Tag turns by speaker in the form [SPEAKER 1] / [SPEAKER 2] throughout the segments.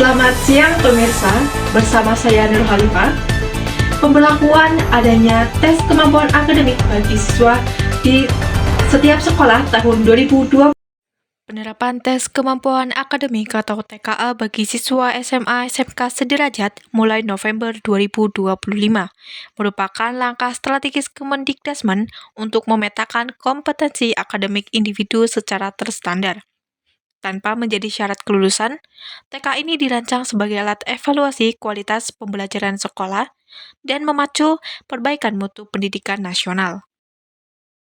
[SPEAKER 1] Selamat siang pemirsa, bersama saya Nur Khalifah. Pemberlakuan adanya tes kemampuan akademik bagi siswa di setiap sekolah tahun 2020. Penerapan tes kemampuan akademik atau TKA bagi siswa SMA SMK sederajat mulai November 2025 merupakan langkah strategis Kemendikbudristek untuk memetakan kompetensi akademik individu secara terstandar. Tanpa menjadi syarat kelulusan, TK ini dirancang sebagai alat evaluasi kualitas pembelajaran sekolah dan memacu perbaikan mutu pendidikan nasional.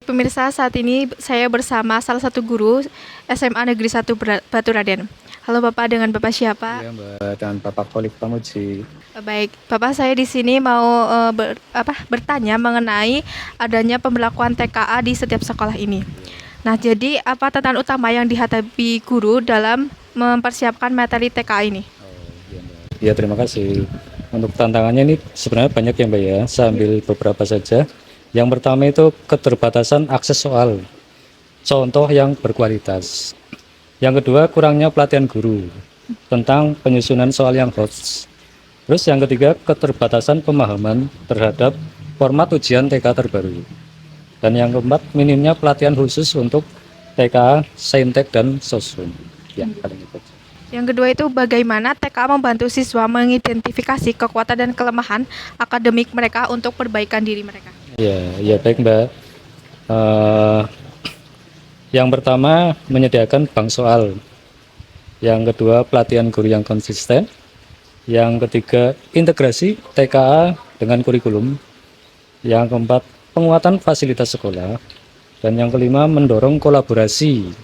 [SPEAKER 1] Pemirsa, saat ini saya bersama salah satu guru SMA Negeri 1 Baturaden. Halo Bapak, dengan Bapak siapa?
[SPEAKER 2] Iya Mbak, dengan Bapak Khalif Pamuji.
[SPEAKER 1] Baik, Bapak, saya di sini mau bertanya mengenai adanya pemberlakuan TKA di setiap sekolah ini. Nah, jadi apa tantangan utama yang dihadapi guru dalam mempersiapkan materi TKA ini?
[SPEAKER 2] Iya Mbak. Ya, terima kasih. Untuk tantangannya ini sebenarnya banyak ya Mbak ya, saya ambil beberapa saja. Yang pertama itu keterbatasan akses soal, contoh yang berkualitas. Yang kedua, kurangnya pelatihan guru tentang penyusunan soal yang hots. Terus yang ketiga, keterbatasan pemahaman terhadap format ujian TK terbaru. Dan yang keempat, minimnya pelatihan khusus untuk TK, Saintek, dan Sosum. Ya, paling itu.
[SPEAKER 1] Yang kedua itu bagaimana TKA membantu siswa mengidentifikasi kekuatan dan kelemahan akademik mereka untuk perbaikan diri mereka.
[SPEAKER 2] Ya baik Mbak. Yang pertama menyediakan bank soal. Yang kedua pelatihan guru yang konsisten. Yang ketiga integrasi TKA dengan kurikulum. Yang keempat penguatan fasilitas sekolah. Dan yang kelima mendorong kolaborasi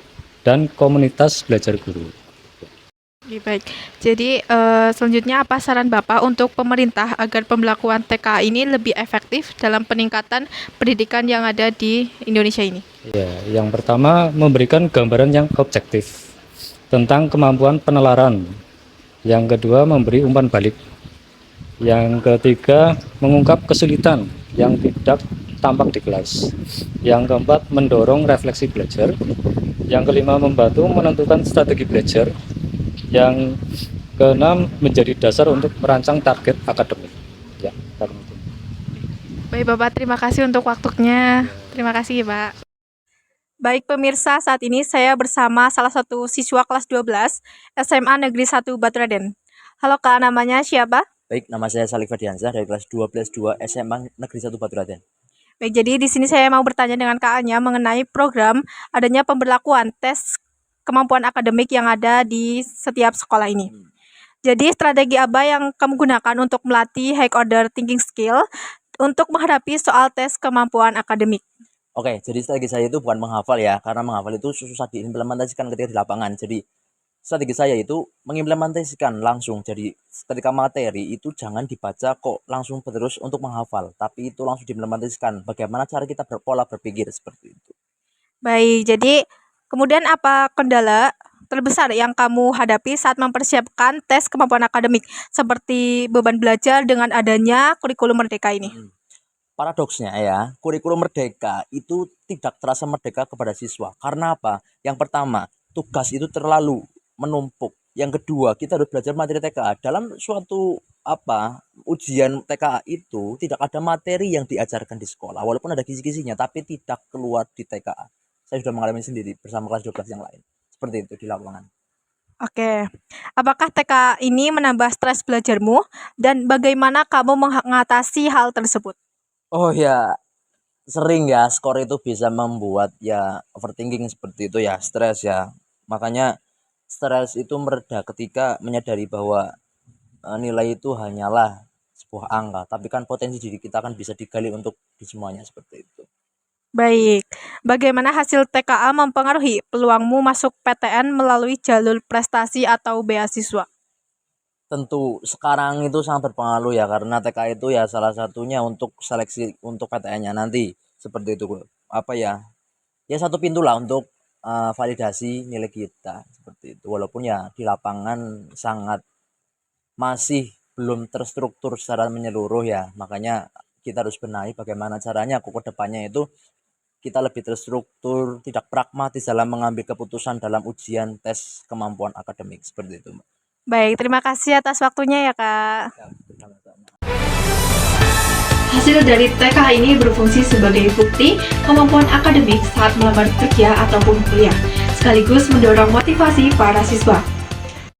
[SPEAKER 2] dan komunitas belajar guru.
[SPEAKER 1] Baik, jadi selanjutnya apa saran Bapak untuk pemerintah agar pembelakuan TKA ini lebih efektif dalam peningkatan pendidikan yang ada di Indonesia ini?
[SPEAKER 2] Ya, yang pertama memberikan gambaran yang objektif tentang kemampuan penalaran. Yang kedua memberi umpan balik. Yang ketiga mengungkap kesulitan yang tidak tampak di kelas. Yang keempat mendorong refleksi belajar. Yang kelima membantu menentukan strategi belajar. Yang keenam menjadi dasar untuk merancang target akademik. Ya, itu.
[SPEAKER 1] Baik Bapak, terima kasih untuk waktunya. Terima kasih Pak. Baik pemirsa, saat ini saya bersama salah satu siswa kelas 12 SMA Negeri 1 Baturaden. Halo Kak, namanya siapa?
[SPEAKER 3] Baik, nama saya Salih Ferdiansyah dari kelas 12 2 SMA Negeri 1 Baturaden.
[SPEAKER 1] Baik, jadi di sini saya mau bertanya dengan Kak-nya mengenai program adanya pemberlakuan tes kemampuan akademik yang ada di setiap sekolah ini. Jadi strategi apa yang kamu gunakan untuk melatih high order thinking skill untuk menghadapi soal tes kemampuan akademik?
[SPEAKER 3] Oke, jadi strategi saya itu bukan menghafal ya, karena menghafal itu susah diimplementasikan ketika di lapangan. Jadi strategi saya itu mengimplementasikan langsung. Jadi ketika materi itu jangan dibaca kok langsung terus untuk menghafal, tapi itu langsung diimplementasikan. Bagaimana cara kita berpola berpikir seperti itu.
[SPEAKER 1] Baik, jadi kemudian apa kendala terbesar yang kamu hadapi saat mempersiapkan tes kemampuan akademik seperti beban belajar dengan adanya kurikulum merdeka ini?
[SPEAKER 3] Paradoksnya ya, kurikulum merdeka itu tidak terasa merdeka kepada siswa. Karena apa? Yang pertama, tugas itu terlalu menumpuk. Yang kedua, kita harus belajar materi TKA. Dalam suatu ujian TKA itu tidak ada materi yang diajarkan di sekolah. Walaupun ada kisi-kisinya, tapi tidak keluar di TKA. Saya sudah mengalami sendiri bersama kelas 12 yang lain. Seperti itu di lapangan.
[SPEAKER 1] Oke, apakah TK ini menambah stres belajarmu dan bagaimana kamu mengatasi hal tersebut?
[SPEAKER 3] Oh ya, sering ya skor itu bisa membuat ya overthinking seperti itu ya, stres ya. Makanya stres itu mereda ketika menyadari bahwa nilai itu hanyalah sebuah angka, tapi kan potensi diri kita kan bisa digali untuk di semuanya seperti itu.
[SPEAKER 1] Baik, bagaimana hasil TKA mempengaruhi peluangmu masuk PTN melalui jalur prestasi atau beasiswa?
[SPEAKER 3] Tentu sekarang itu sangat berpengaruh ya, karena TK itu ya salah satunya untuk seleksi untuk PTN-nya nanti seperti itu. Apa ya? Ya satu pintu lah untuk validasi nilai kita seperti itu. Walaupun ya di lapangan sangat masih belum terstruktur secara menyeluruh ya. Makanya kita harus benahi bagaimana caranya ke depannya itu kita lebih terstruktur, tidak pragmatis dalam mengambil keputusan dalam ujian tes kemampuan akademik seperti itu.
[SPEAKER 4] Baik, terima kasih atas waktunya ya Kak.
[SPEAKER 1] Hasil dari TKH ini berfungsi sebagai bukti kemampuan akademik saat melamar kerja ataupun kuliah, sekaligus mendorong motivasi para siswa.